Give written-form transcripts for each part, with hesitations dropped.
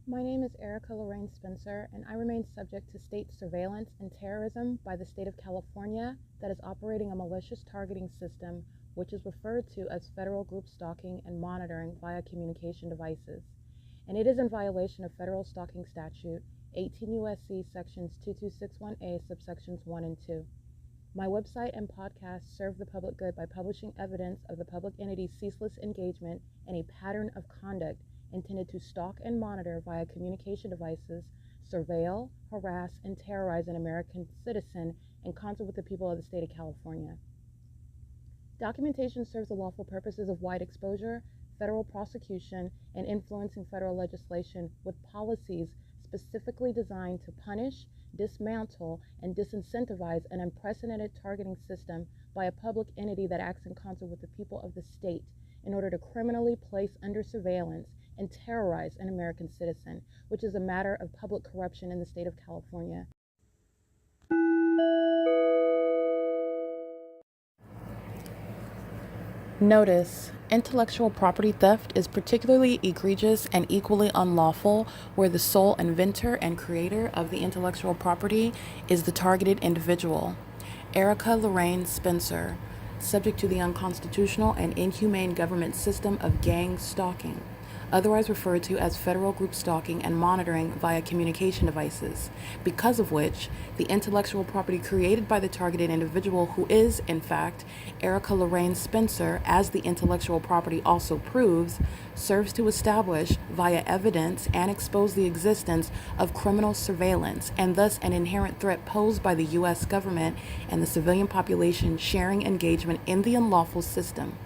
My name is Erica Lorraine Spencer, and I remain subject to state surveillance and terrorism by the state of California that is operating a malicious targeting system which is referred to as federal group stalking and monitoring via communication devices. And it is in violation of federal stalking statute 18 U.S.C. sections 2261A subsections 1 and 2. My website and podcast serve the public good by publishing evidence of the public entity's ceaseless engagement in a pattern of conduct intended to stalk and monitor via communication devices, surveil, harass, and terrorize an American citizen in concert with the people of the state of California. Documentation serves the lawful purposes of wide exposure, federal prosecution, and influencing federal legislation with policies specifically designed to punish, dismantle, and disincentivize an unprecedented targeting system by a public entity that acts in concert with the people of the state in order to criminally place under surveillance and terrorize an American citizen, which is a matter of public corruption in the state of California. Notice: intellectual property theft is particularly egregious and equally unlawful where the sole inventor and creator of the intellectual property is the targeted individual. Erica Lorraine Spencer, subject to the unconstitutional and inhumane government system of gang stalking, otherwise referred to as federal group stalking and monitoring via communication devices, because of which the intellectual property created by the targeted individual, who is, in fact, Erica Lorraine Spencer, as the intellectual property also proves, serves to establish via evidence and expose the existence of criminal surveillance and thus an inherent threat posed by the U.S. government and the civilian population sharing engagement in the unlawful system.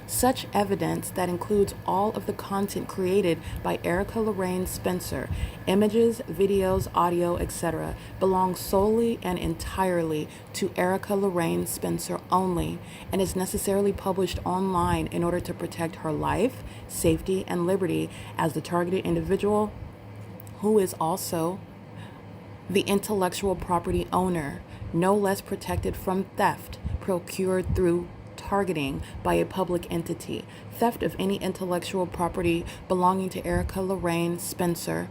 Such evidence, that includes all of the content created by Erica Lorraine Spencer, images, videos, audio, etc., belongs solely and entirely to Erica Lorraine Spencer only and is necessarily published online in order to protect her life, safety, and liberty as the targeted individual, who is also the intellectual property owner, no less protected from theft procured through targeting by a public entity. Theft of any intellectual property belonging to Erica Lorraine Spencer,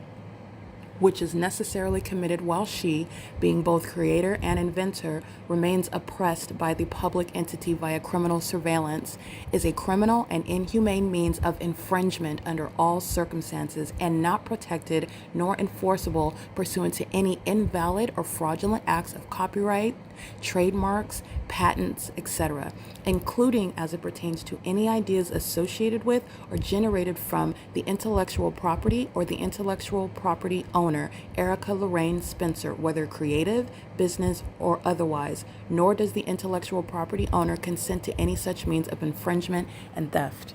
which is necessarily committed while she, being both creator and inventor, remains oppressed by the public entity via criminal surveillance, is a criminal and inhumane means of infringement under all circumstances and not protected nor enforceable pursuant to any invalid or fraudulent acts of copyright, trademarks, patents, etc., including as it pertains to any ideas associated with or generated from the intellectual property or the intellectual property owner, Erica Lorraine Spencer, whether creative, business, or otherwise, nor does the intellectual property owner consent to any such means of infringement and theft.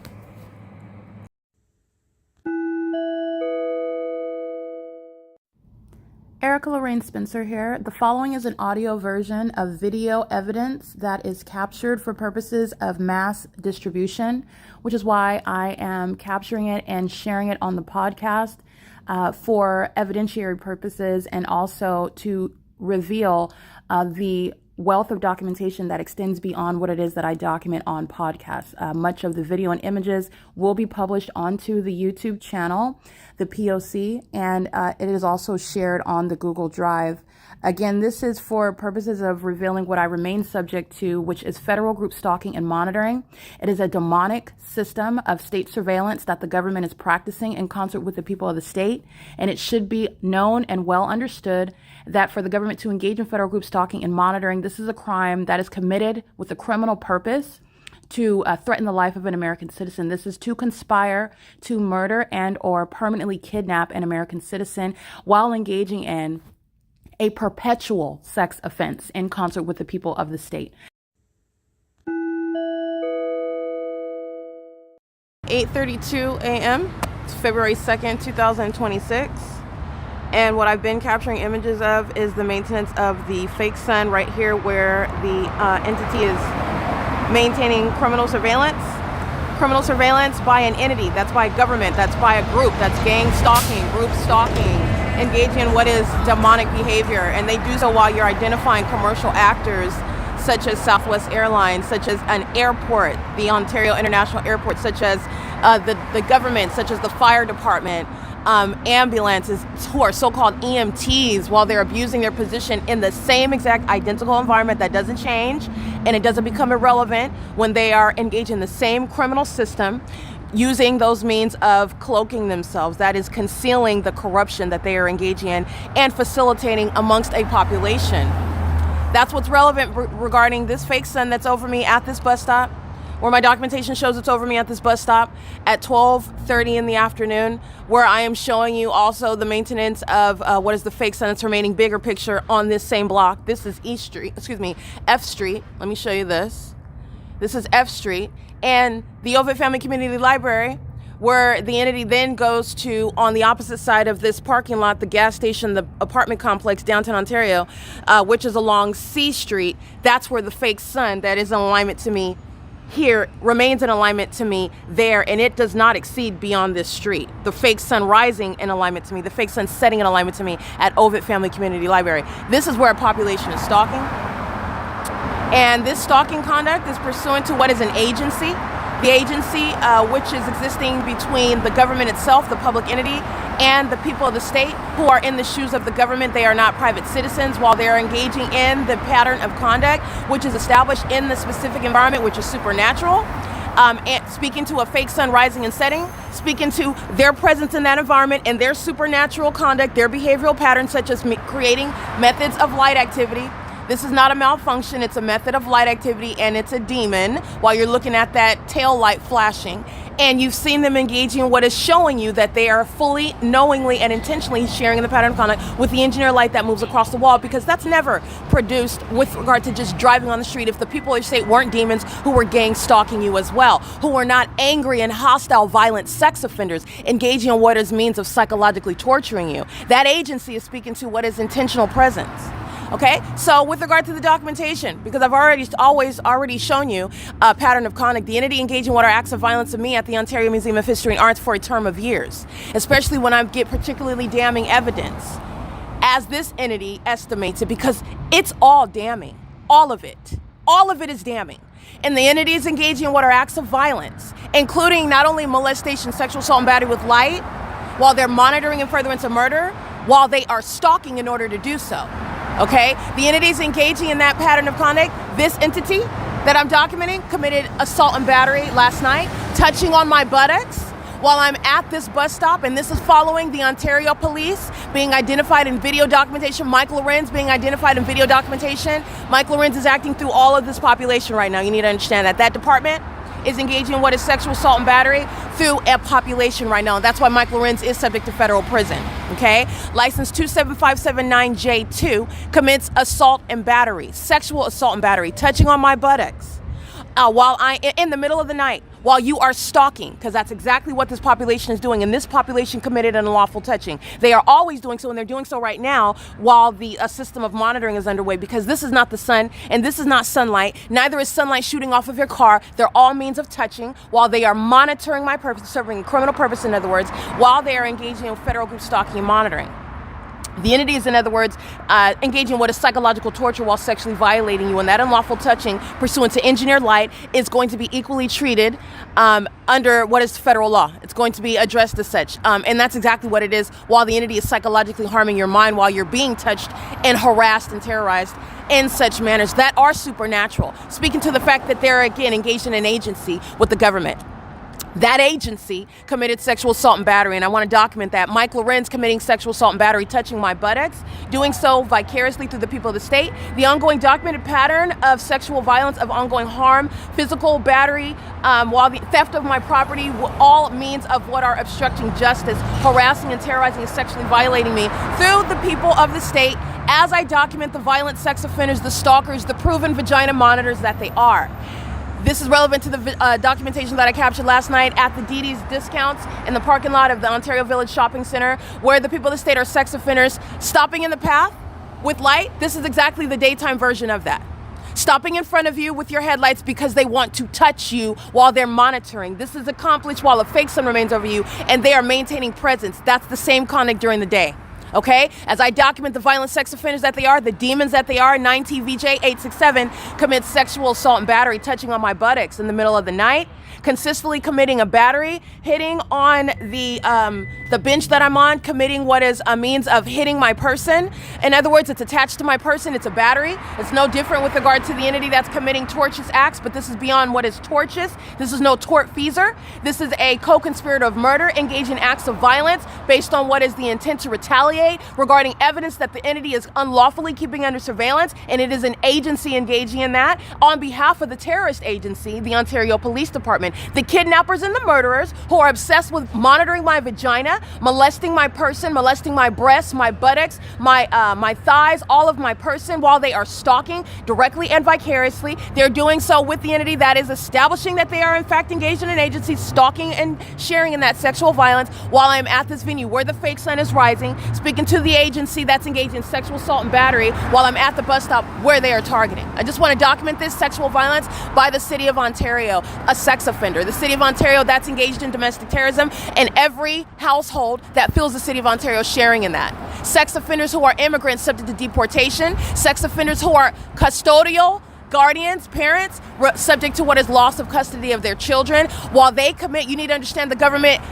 Erica Lorraine Spencer here. The following is an audio version of video evidence that is captured for purposes of mass distribution, which is why I am capturing it and sharing it on the podcast for evidentiary purposes and also to reveal the wealth of documentation that extends beyond what it is that I document on podcasts. Much of the video and images will be published onto the YouTube channel, the P.O.C, and it is also shared on the Google Drive. Again, this is for purposes of revealing what I remain subject to, which is federal group stalking and monitoring. It is a demonic system of state surveillance that the government is practicing in concert with the people of the state, and it should be known and well understood that for the government to engage in federal group stalking and monitoring, this is a crime that is committed with a criminal purpose to threaten the life of an American citizen. This is to conspire to murder and or permanently kidnap an American citizen while engaging in a perpetual sex offense in concert with the people of the state. 8:32 a.m. It's February 2nd, 2026. And what I've been capturing images of is the maintenance of the fake sun right here, where the entity is maintaining criminal surveillance by an entity, that's by government, that's by a group, that's gang stalking, group stalking, engaging in what is demonic behavior. And they do so while you're identifying commercial actors such as Southwest Airlines, such as an airport, the Ontario International Airport, such as the government, such as the fire department, ambulances who are so-called EMTs while they're abusing their position in the same exact identical environment that doesn't change and it doesn't become irrelevant when they are engaged in the same criminal system, using those means of cloaking themselves, that is concealing the corruption that they are engaging in and facilitating amongst a population. That's what's relevant regarding this fake sun that's over me at this bus stop, where my documentation shows it's over me at this bus stop at 12:30 in the afternoon, where I am showing you also the maintenance of what is the fake sun that's remaining bigger picture on this same block. This is F Street. Let me show you this. This is F Street and the OVITT Family Community Library, where the entity then goes to, on the opposite side of this parking lot, the gas station, the apartment complex, downtown Ontario, which is along C Street. That's where the fake sun that is in alignment to me here remains in alignment to me there, and it does not exceed beyond this street. The fake sun rising in alignment to me, the fake sun setting in alignment to me at OVITT Family Community Library. This is where a population is stalking. And this stalking conduct is pursuant to what is an agency. The agency, which is existing between the government itself, the public entity, and the people of the state who are in the shoes of the government. They are not private citizens while they are engaging in the pattern of conduct, which is established in the specific environment, which is supernatural. And speaking to a fake sun rising and setting, speaking to their presence in that environment and their supernatural conduct, their behavioral patterns, such as creating methods of light activity. This is not a malfunction, it's a method of light activity, and it's a demon while you're looking at that tail light flashing. And you've seen them engaging in what is showing you that they are fully, knowingly, and intentionally sharing in the pattern of conduct with the engineer light that moves across the wall, because that's never produced with regard to just driving on the street if the people of your state weren't demons who were gang stalking you as well, who were not angry and hostile, violent sex offenders engaging in what is means of psychologically torturing you. That agency is speaking to what is intentional presence. Okay, so with regard to the documentation, because I've already shown you a pattern of conduct, the entity engaging what are acts of violence of me at the Ontario Museum of History and Arts for a term of years, especially when I get particularly damning evidence, as this entity estimates it, because it's all damning, all of it is damning. And the entity is engaging in what are acts of violence, including not only molestation, sexual assault, and battery with light, while they're monitoring in furtherance of murder, while they are stalking in order to do so. Okay, the entities engaging in that pattern of conduct, this entity that I'm documenting committed assault and battery last night, touching on my buttocks while I'm at this bus stop, and this is following the Ontario police being identified in video documentation, Mike Lorenz being identified in video documentation. Mike Lorenz is acting through all of this population right now. You need to understand that. That department is engaging in what is sexual assault and battery through a population right now. That's why Mike Lorenz is subject to federal prison, okay? License 27579J2 commits assault and battery, sexual assault and battery, touching on my buttocks while in the middle of the night, while you are stalking, because that's exactly what this population is doing, and this population committed an unlawful touching. They are always doing so, and they're doing so right now while the system of monitoring is underway, because this is not the sun, and this is not sunlight. Neither is sunlight shooting off of your car. They're all means of touching while they are monitoring my purpose, serving a criminal purpose, in other words, while they are engaging in federal group stalking and monitoring. The entity is, in other words, engaging in what is psychological torture while sexually violating you, and that unlawful touching pursuant to engineered light is going to be equally treated under what is federal law. It's going to be addressed as such, and that's exactly what it is while the entity is psychologically harming your mind while you're being touched and harassed and terrorized in such manners that are supernatural, speaking to the fact that they're, again, engaged in an agency with the government. That agency committed sexual assault and battery, and I want to document that. Mike Lorenz committing sexual assault and battery, touching my buttocks, doing so vicariously through the people of the state. The ongoing documented pattern of sexual violence, of ongoing harm, physical battery, while the theft of my property, all means of what are obstructing justice, harassing and terrorizing and sexually violating me through the people of the state, as I document the violent sex offenders, the stalkers, the proven vagina monitors that they are. This is relevant to the documentation that I captured last night at the DD's Discounts in the parking lot of the Ontario Village Shopping Center, where the people of the state are sex offenders stopping in the path with light. This is exactly the daytime version of that. Stopping in front of you with your headlights because they want to touch you while they're monitoring. This is accomplished while a fake sun remains over you and they are maintaining presence. That's the same conduct during the day. Okay, as I document the violent sex offenders that they are, the demons that they are, 9TVJ867 commits sexual assault and battery, touching on my buttocks in the middle of the night, consistently committing a battery, hitting on the bench that I'm on, committing what is a means of hitting my person. In other words, it's attached to my person, it's a battery. It's no different with regard to the entity that's committing tortious acts, but this is beyond what is tortious. This is no tortfeasor. This is a co-conspirator of murder, engaging in acts of violence based on what is the intent to retaliate regarding evidence that the entity is unlawfully keeping under surveillance, and it is an agency engaging in that on behalf of the terrorist agency, the Ontario Police Department. The kidnappers and the murderers who are obsessed with monitoring my vagina, molesting my person, molesting my breasts, my buttocks, my thighs, all of my person while they are stalking directly and vicariously. They're doing so with the entity that is establishing that they are in fact engaged in an agency, stalking and sharing in that sexual violence while I'm at this venue where the fake sun is rising, speaking to the agency that's engaged in sexual assault and battery while I'm at the bus stop where they are targeting. I just want to document this sexual violence by the City of Ontario, a sex offender. The City of Ontario that's engaged in domestic terrorism, and every household that feels the City of Ontario sharing in that. Sex offenders who are immigrants subject to deportation, sex offenders who are custodial, guardians, parents, subject to what is loss of custody of their children. While they commit, you need to understand the government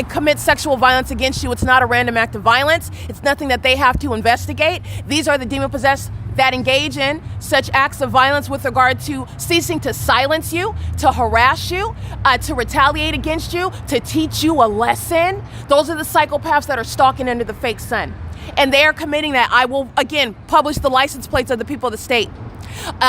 commits sexual violence against you. It's not a random act of violence. It's nothing that they have to investigate. These are the demon-possessed that engage in such acts of violence with regard to ceasing to silence you, to harass you, to retaliate against you, to teach you a lesson. Those are the psychopaths that are stalking under the fake sun. And they are committing that. I will, again, publish the license plates of the people of the state.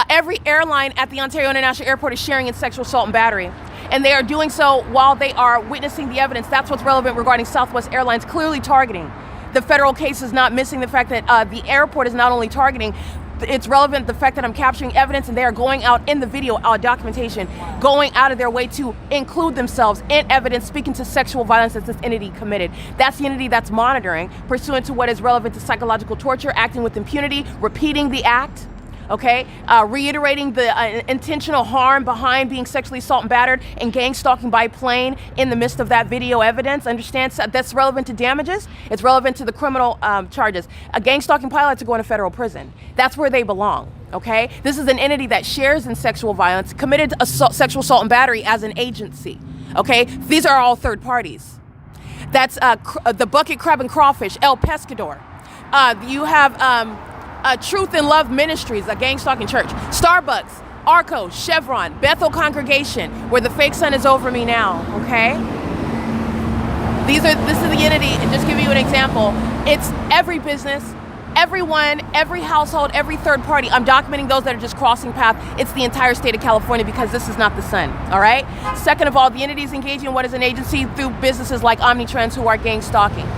Every airline at the Ontario International Airport is sharing in sexual assault and battery. And they are doing so while they are witnessing the evidence. That's what's relevant regarding Southwest Airlines clearly targeting. The federal case is not missing the fact that the airport is not only targeting, it's relevant the fact that I'm capturing evidence and they are going out in the video documentation, going out of their way to include themselves in evidence speaking to sexual violence that this entity committed. That's the entity that's monitoring pursuant to what is relevant to psychological torture, acting with impunity, repeating the act. Okay, reiterating the intentional harm behind being sexually assault and battered and gang stalking by plane in the midst of that video evidence. Understand that's relevant to damages. It's relevant to the criminal charges. A gang stalking pilot to go into federal prison. That's where they belong. Okay, this is an entity that shares in sexual violence, committed sexual assault and battery as an agency. Okay, these are all third parties. That's the Bucket Crab and Crawfish, El Pescador. You have Truth and Love Ministries, a gang stalking church. Starbucks, ARCO, CHEVRON, Bethel Congregation, where the fake sun is over me now, okay? This is the entity, and just give you an example. It's every business, everyone, every household, every third party. I'm documenting those that are just crossing path. It's the entire state of California because this is not the sun, all right? Second of all, the entity is engaging in what is an agency through businesses like Omnitrends who are gang stalking.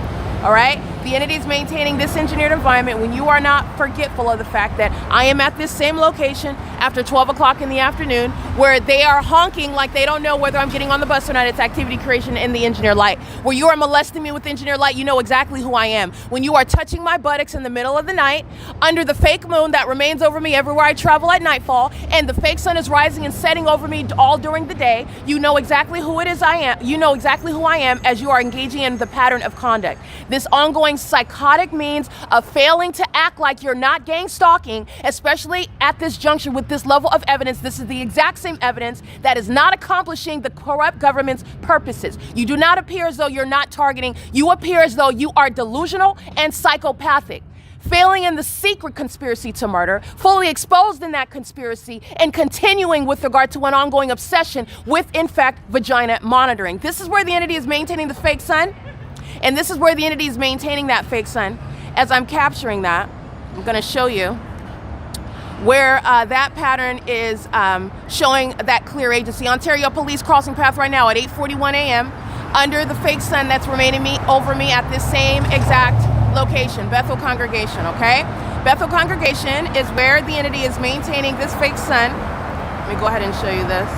All right? The entity is maintaining this engineered environment when you are not forgetful of the fact that I am at this same location after 12 o'clock in the afternoon where they are honking like they don't know whether I'm getting on the bus or not. It's activity creation in the engineer light. Where you are molesting me with engineer light, you know exactly who I am. When you are touching my buttocks in the middle of the night, under the fake moon that remains over me everywhere I travel at nightfall, and the fake sun is rising and setting over me all during the day, you know exactly who it is I am. You know exactly who I am as you are engaging in the pattern of conduct. This ongoing psychotic means of failing to act like you're not gang stalking, especially at this juncture with this level of evidence. This is the exact same evidence that is not accomplishing the corrupt government's purposes. You do not appear as though you're not targeting. You appear as though you are delusional and psychopathic. Failing in the secret conspiracy to murder, fully exposed in that conspiracy, and continuing with regard to an ongoing obsession with, in fact, vagina monitoring. This is where the entity is maintaining the fake sun. And this is where the entity is maintaining that fake sun. As I'm capturing that, I'm going to show you where that pattern is showing that clear agency. Ontario Police crossing path right now at 8:41 a.m. under the fake sun that's remaining over me at this same exact location, Bethel Congregation, okay? Bethel Congregation is where the entity is maintaining this fake sun. Let me go ahead and show you this.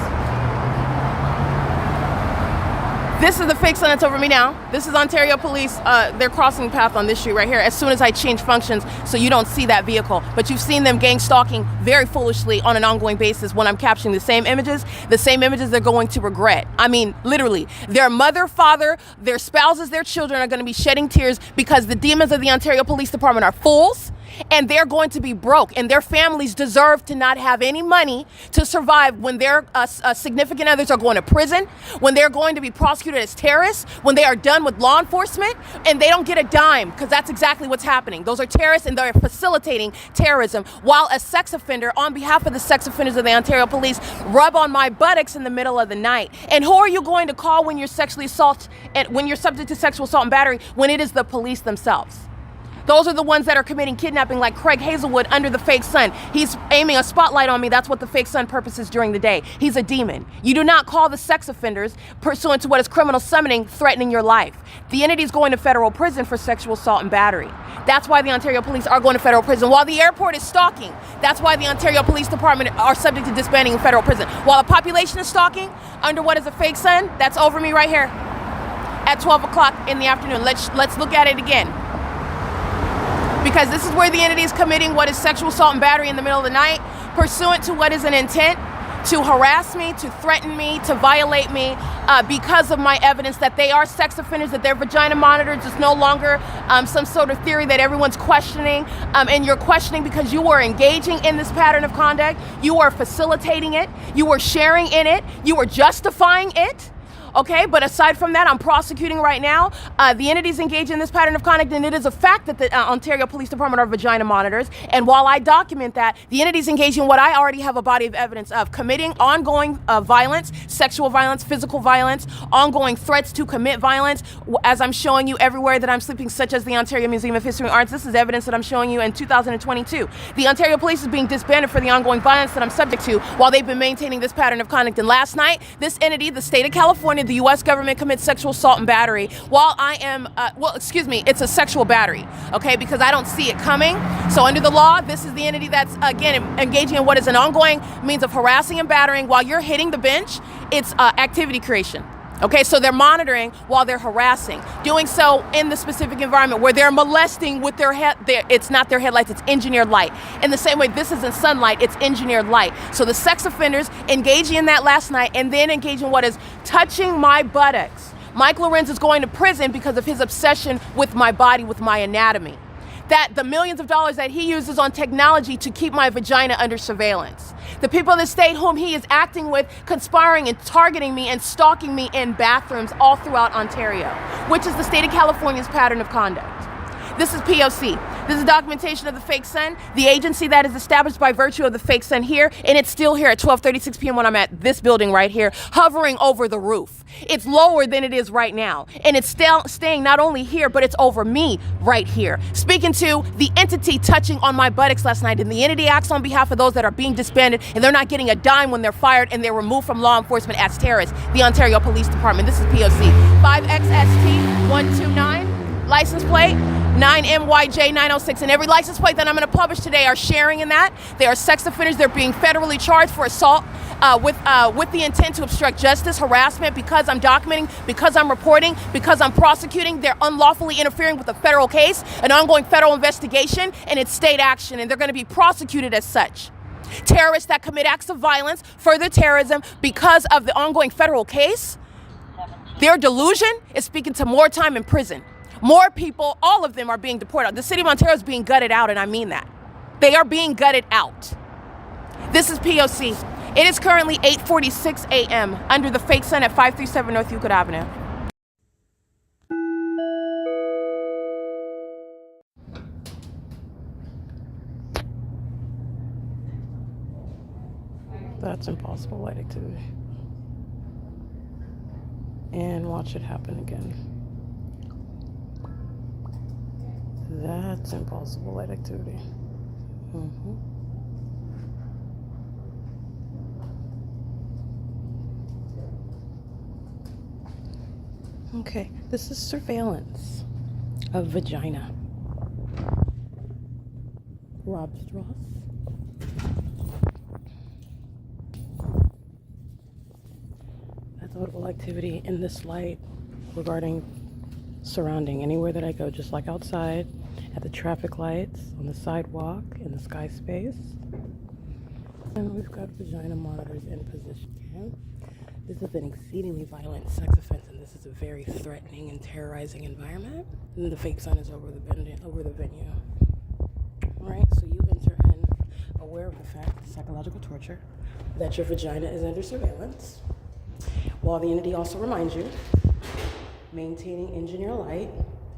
This is the fake sun that's over me now. This is Ontario Police. They're crossing path on this street right here as soon as I change functions so you don't see that vehicle. But you've seen them gang stalking very foolishly on an ongoing basis when I'm capturing the same images they're going to regret. I mean, literally, their mother, father, their spouses, their children are going to be shedding tears because the demons of the Ontario Police Department are fools and they're going to be broke, and their families deserve to not have any money to survive when their significant others are going to prison, when they're going to be prosecuted as terrorists, when they are done with law enforcement, and they don't get a dime, because that's exactly what's happening. Those are terrorists, and they're facilitating terrorism, while a sex offender, on behalf of the sex offenders of the Ontario Police, rub on my buttocks in the middle of the night. And who are you going to call when you're sexually assaulted, and when you're subject to sexual assault and battery, when it is the police themselves? Those are the ones that are committing kidnapping, like Craig Hazelwood under the fake sun. He's aiming a spotlight on me. That's what the fake sun purpose is during the day. He's a demon. You do not call the sex offenders pursuant to what is criminal summoning, threatening your life. The entity is going to federal prison for sexual assault and battery. That's why the Ontario Police are going to federal prison. While the airport is stalking, that's why the Ontario Police Department are subject to disbanding in federal prison. While the population is stalking under what is a fake sun, that's over me right here at 12 o'clock in the afternoon. Let's look at it again. Because this is where the entity is committing what is sexual assault and battery in the middle of the night, pursuant to what is an intent to harass me, to threaten me, to violate me, because of my evidence that they are sex offenders, that their vagina monitors is no longer some sort of theory that everyone's questioning, and you're questioning because you are engaging in this pattern of conduct, you are facilitating it, you are sharing in it, you are justifying it. Okay, but aside from that, I'm prosecuting right now. The entities engaged in this pattern of conduct, and it is a fact that the Ontario Police Department are vagina monitors. And while I document that, the entities engaged in what I already have a body of evidence of, committing ongoing violence, sexual violence, physical violence, ongoing threats to commit violence, as I'm showing you everywhere that I'm sleeping, such as the Ontario Museum of History and Arts. This is evidence that I'm showing you in 2022. The Ontario Police is being disbanded for the ongoing violence that I'm subject to while they've been maintaining this pattern of conduct. And last night, this entity, the state of California, the U.S. government, commits sexual assault and battery while I am, it's a sexual battery, okay, because I don't see it coming. So under the law, this is the entity that's, again, engaging in what is an ongoing means of harassing and battering while you're hitting the bench. It's activity creation. Okay, so they're monitoring while they're harassing, doing so in the specific environment where they're molesting with their head. It's not their headlights, it's engineered light. In the same way, this isn't sunlight, it's engineered light. So the sex offenders engaging in that last night and then engaging in what is touching my buttocks. Mike LORENZ is going to prison because of his obsession with my body, with my anatomy. That the millions of dollars that he uses on technology to keep my vagina under surveillance. The people of the state whom he is acting with, conspiring and targeting me and stalking me in bathrooms all throughout Ontario, which is the state of California's pattern of conduct. This is P.O.C. This is documentation of the fake sun, the agency that is established by virtue of the fake sun here, and it's still here at 12:36 p.m. when I'm at this building right here, hovering over the roof. It's lower than it is right now, and it's still staying not only here, but it's over me right here. Speaking to the entity touching on my buttocks last night, and the entity acts on behalf of those that are being disbanded, and they're not getting a dime when they're fired, and they're removed from law enforcement as terrorists, the Ontario Police Department. This is P.O.C. 5XST129, license plate 9MYJ906, and every license plate that I'm going to publish today are sharing in that. They are sex offenders. They're being federally charged for assault with the intent to obstruct justice, harassment, because I'm documenting, because I'm reporting, because I'm prosecuting. They're unlawfully interfering with a federal case, an ongoing federal investigation, and it's state action, and they're going to be prosecuted as such. Terrorists that commit acts of violence, further terrorism, because of the ongoing federal case, their delusion is speaking to more time in prison. More people, all of them are being deported. The city of Ontario is being gutted out, and I mean that. They are being gutted out. This is P.O.C. It is currently 8:46 a.m. under the fake sun at 537 North Euclid Avenue. That's impossible light activity. And watch it happen again. That's impossible light activity. Okay, this is surveillance of vagina. Rob Strauss. That's audible activity in this light regarding surrounding anywhere that I go, just like outside, at the traffic lights, on the sidewalk, in the sky space. And we've got vagina monitors in position. Okay? This is an exceedingly violent sex offense, and this is a very threatening and terrorizing environment. And the fake sun is over the venue. All right, so you enter in aware of the fact, psychological torture, that your vagina is under surveillance, while the entity also reminds you, maintaining engineer light,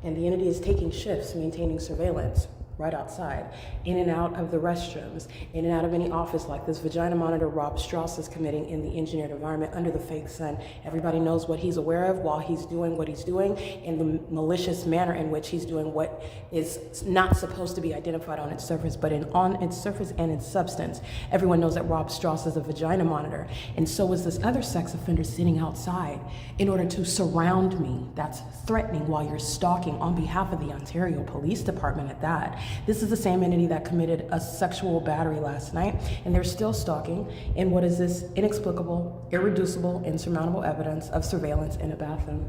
and the entity is taking shifts, maintaining surveillance right outside, in and out of the restrooms, in and out of any office like this vagina monitor Rob Strauss is committing in the engineered environment under the fake sun. Everybody knows what he's aware of while he's doing what he's doing in the malicious manner in which he's doing what is not supposed to be identified on its surface, but on its surface and its substance. Everyone knows that Rob Strauss is a vagina monitor, and so is this other sex offender sitting outside in order to surround me. That's threatening while you're stalking on behalf of the Ontario Police Department at that. This is the same entity that committed a sexual battery last night, and they're still stalking. And what is this inexplicable, irreducible, insurmountable evidence of surveillance in a bathroom?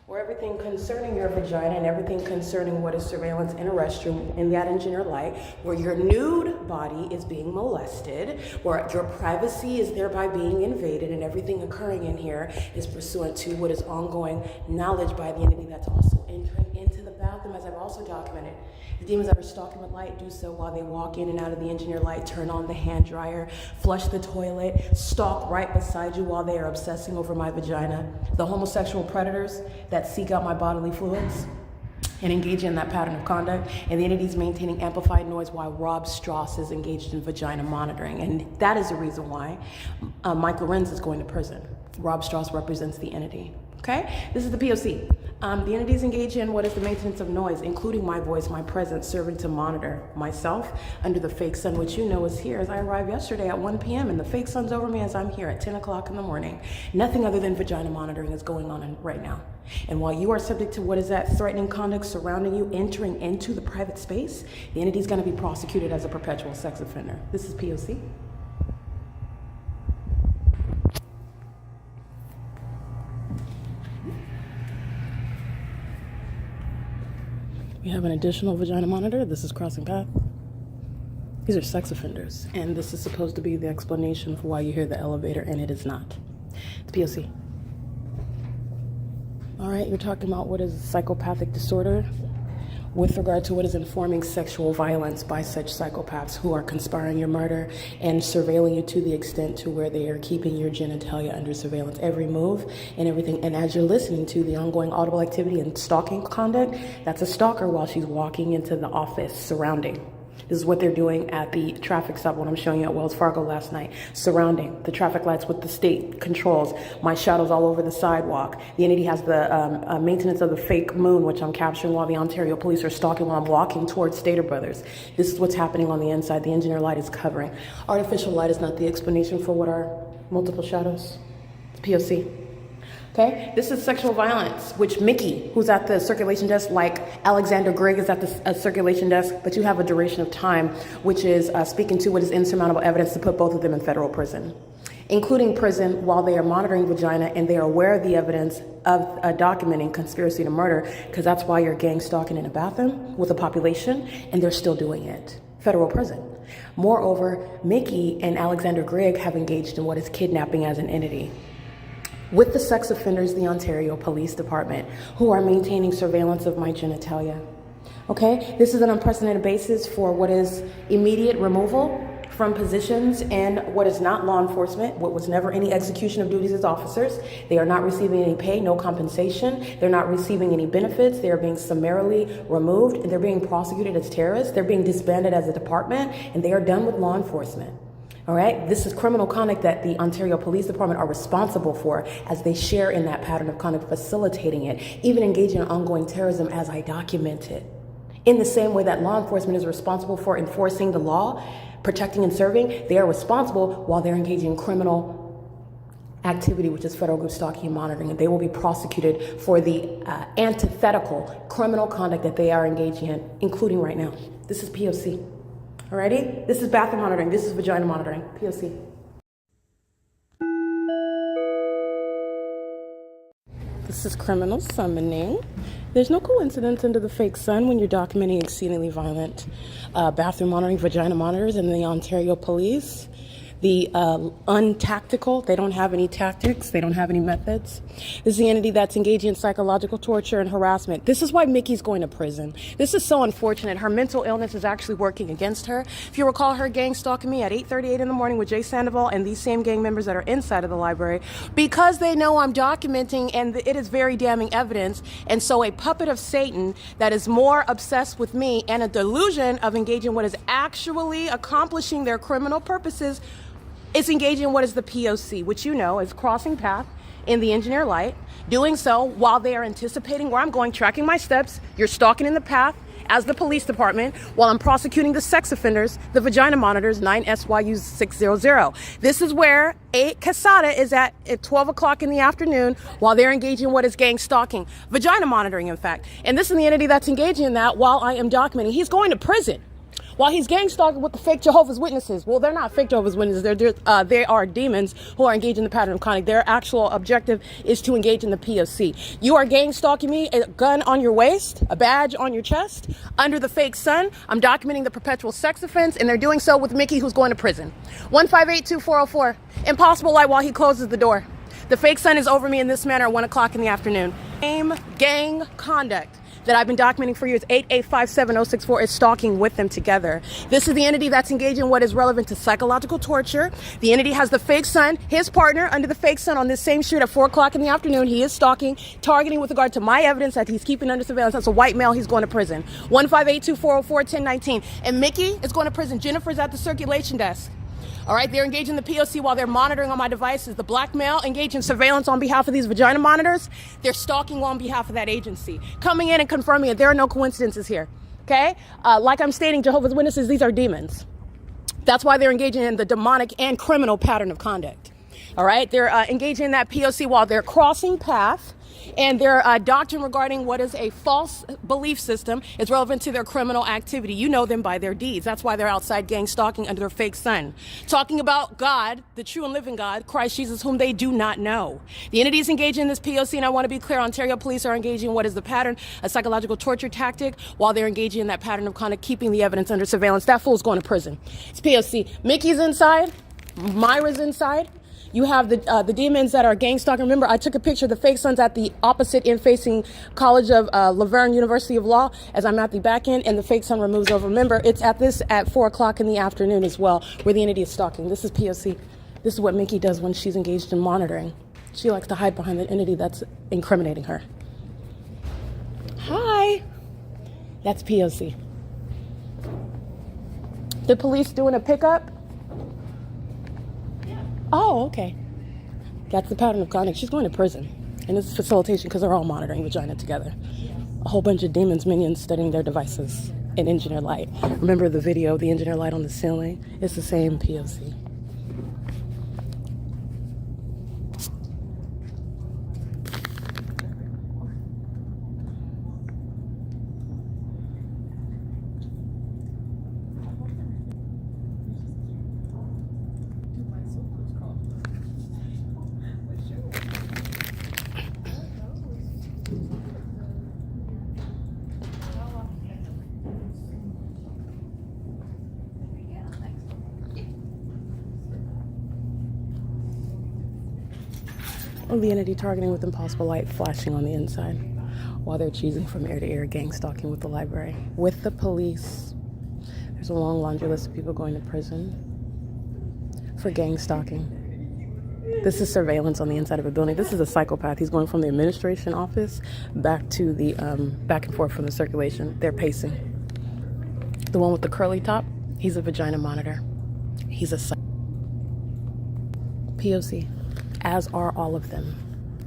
Where everything concerning your vagina and everything concerning what is surveillance in a restroom in that engineer light, where your nude body is being molested, where your privacy is thereby being invaded, and everything occurring in here is pursuant to what is ongoing knowledge by the entity that's also entering into the bathroom, as I've also documented. The demons that are stalking with light do so while they walk in and out of the engineer light, turn on the hand dryer, flush the toilet, stalk right beside you while they are obsessing over my vagina. The homosexual predators that seek out my bodily fluids and engage in that pattern of conduct, and the entities maintaining amplified noise while Rob Strauss is engaged in vagina monitoring. And that is the reason why Mike LORENZ is going to prison. Rob Strauss represents the entity. Okay, this is the P.O.C. The entities engage in what is the maintenance of noise, including my voice, my presence, serving to monitor myself under the fake sun, which you know is here as I arrived yesterday at 1 p.m. and the fake sun's over me as I'm here at 10 o'clock in the morning. Nothing other than vagina monitoring is going on right now. And while you are subject to what is that threatening conduct surrounding you, entering into the private space, the entity is going to be prosecuted as a perpetual sex offender. This is P.O.C. We have an additional vagina monitor. This is crossing path. These are sex offenders, and this is supposed to be the explanation for why you hear the elevator, and it is not. It's POC. All right, you're talking about what is psychopathic disorder with regard to what is informing sexual violence by such psychopaths who are conspiring your murder and surveilling you to the extent to where they are keeping your genitalia under surveillance, every move and everything. And as you're listening to the ongoing audible activity and stalking conduct, that's a stalker while she's walking into the office surrounding. This is what they're doing at the traffic stop, what I'm showing you at Wells Fargo last night, surrounding the traffic lights with the state controls, my shadows all over the sidewalk. The entity has the maintenance of the fake moon, which I'm capturing while the Ontario police are stalking while I'm walking towards Stater Brothers. This is what's happening on the inside. The engineer light is covering. Artificial light is not the explanation for what are multiple shadows. It's POC. Okay, this is sexual violence, which Mickey, who's at the circulation desk, like Alexander Gregg is at the circulation desk, but you have a duration of time, which is speaking to what is insurmountable evidence to put both of them in federal prison, including prison while they are monitoring vagina and they are aware of the evidence of documenting conspiracy to murder, because that's why you're gang stalking in a bathroom with a population, and they're still doing it. Federal prison. Moreover, Mickey and Alexander Gregg have engaged in what is kidnapping as an entity with the sex offenders, the Ontario Police Department, who are maintaining surveillance of my genitalia. Okay, this is an unprecedented basis for what is immediate removal from positions and what is not law enforcement, what was never any execution of duties as officers. They are not receiving any pay, no compensation. They're not receiving any benefits. They are being summarily removed, and they're being prosecuted as terrorists. They're being disbanded as a department, and they are done with law enforcement. All right, this is criminal conduct that the Ontario Police Department are responsible for, as they share in that pattern of conduct, facilitating it, even engaging in ongoing terrorism as I documented. In the same way that law enforcement is responsible for enforcing the law, protecting and serving, they are responsible while they're engaging in criminal activity, which is federal group stalking and monitoring, and they will be prosecuted for the antithetical criminal conduct that they are engaging in, including right now. This is POC. Alrighty? This is bathroom monitoring. This is vagina monitoring. POC. This is criminal summoning. There's no coincidence under the fake sun when you're documenting exceedingly violent bathroom monitoring, vagina monitors, and the Ontario police. the untactical. They don't have any tactics. They don't have any methods. This is the entity that's engaging in psychological torture and harassment. This is why Mickey's going to prison. This is so unfortunate. Her mental illness is actually working against her. If you recall, her gang stalking me at 8:38 in the morning with Jay Sandoval and these same gang members that are inside of the library because they know I'm documenting, and it is very damning evidence. And so a puppet of Satan that is more obsessed with me and a delusion of engaging what is actually accomplishing their criminal purposes is engaging in what is the P.O.C, which you know is crossing path in the engineer light, doing so while they are anticipating where I'm going, tracking my steps. You're stalking in the path as the police department while I'm prosecuting the sex offenders, the vagina monitors, 9 SYU 600. This is where a Casada is at 12 o'clock in the afternoon while they're engaging in what is gang stalking, vagina monitoring, in fact. And this is the entity that's engaging in that while I am documenting. He's going to prison while he's gang stalking with the fake Jehovah's Witnesses. Well, they're not fake Jehovah's Witnesses. They are demons who are engaged in the pattern of conduct. Their actual objective is to engage in the P.O.C. You are gang stalking me, a gun on your waist, a badge on your chest, under the fake sun. I'm documenting the perpetual sex offense, and they're doing so with Mickey, who's going to prison. 1582404. Impossible light while he closes the door. The fake sun is over me in this manner at 1 o'clock in the afternoon. Same gang conduct that I've been documenting for years. 8857064 is stalking with them together. This is the entity that's engaged in what is relevant to psychological torture. The entity has the fake son, his partner, under the fake son on this same street at 4 o'clock in the afternoon. He is stalking, targeting with regard to my evidence that he's keeping under surveillance. That's a white male. He's going to prison. 15824041019. And Mickey is going to prison. Jennifer's at the circulation desk. All right, they're engaged in the P.O.C. while they're monitoring on my devices. The black male engaged in surveillance on behalf of these vagina monitors. They're stalking on behalf of that agency. Coming in and confirming it. There are no coincidences here, okay? Like I'm stating, Jehovah's Witnesses, these are demons. That's why they're engaging in the demonic and criminal pattern of conduct. All right, they're engaging in that P.O.C. while they're crossing path. And their doctrine regarding what is a false belief system is relevant to their criminal activity. You know them by their deeds. That's why they're outside gang stalking under their fake son. Talking about God, the true and living God, Christ Jesus, whom they do not know. The entities engaged in this P.O.C., and I want to be clear, Ontario police are engaging in what is the pattern, a psychological torture tactic, while they're engaging in that pattern of conduct, keeping the evidence under surveillance. That fool's going to prison. It's P.O.C. Mickey's inside. Myra's inside. You have the demons that are gang stalking. Remember, I took a picture of the fake sons at the opposite end facing College of Laverne University of Law as I'm at the back end, and the fake son removes over. Remember, it's at 4 o'clock in the afternoon as well, where the entity is stalking. This is P.O.C. This is what Mickey does when she's engaged in monitoring. She likes to hide behind the entity that's incriminating her. Hi. That's P.O.C. The police doing a pickup? Oh, okay. That's the pattern of conduct. She's going to prison. And this is facilitation because they're all monitoring vagina together. A whole bunch of demons, minions studying their devices in engineer light. Remember the video, the engineer light on the ceiling? It's the same P.O.C. The entity targeting with impossible light flashing on the inside while they're choosing from ear to ear, gang stalking with the library, with the police. There's a long laundry list of people going to prison for gang stalking. This is surveillance on the inside of a building. This is a psychopath. He's going from the administration office back to the back and forth from the circulation. They're pacing. The one with the curly top, he's a vagina monitor. He's a P.O.C. as are all of them.